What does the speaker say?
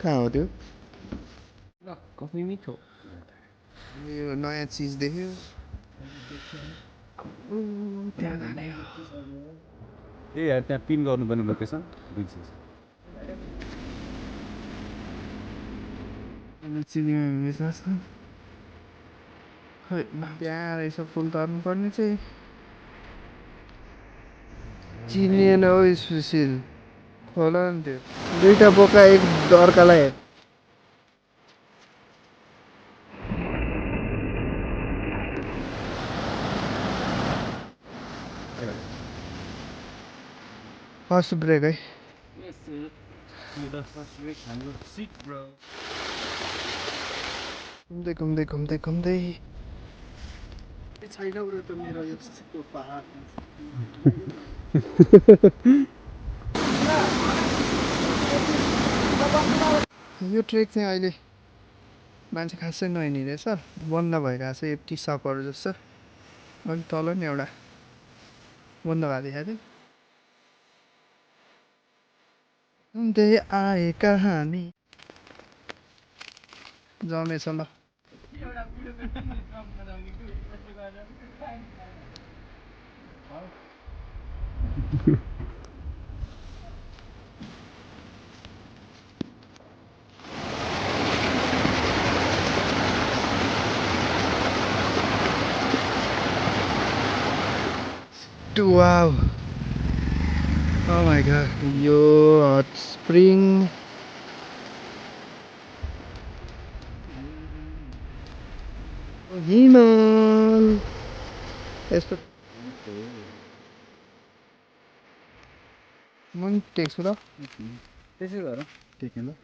कहाँ हो त्यो? ल कफी मिठो यो नयाँ चिज देख्यो। त्यहाँ जाने ए यार त्यहाँ पिन गर्नुपर्ने लोकेसन बुझिस् चिनीमा बिजनेस खै त्यहाँ रहेछ फुल तर्नुपर्ने चाहिँ चिनिएन हो सुशील खोला नि त्यो दुईटा बोका एक अर्कालाई हेर फर्स्ट ब्रेक है घुम्दै घुम्दै घुम्दै घुम्दै छैन उयो त मेरो यस्तो पहाड यो ट्रेक चाहिँ अहिले मान्छे खासै नहिँडिरहेछ बन्द भइरहेछ एप्टी सपहरू जस्तो अलिक तल नि एउटा बन्द भएको देखाएको थियो हुँदै आएका हामी जमेछ ल Wow. Oh my god. यो hot spring. हिमाल यस्तो म पनि टेक्छु ल त्यसै गर टेक्नु ल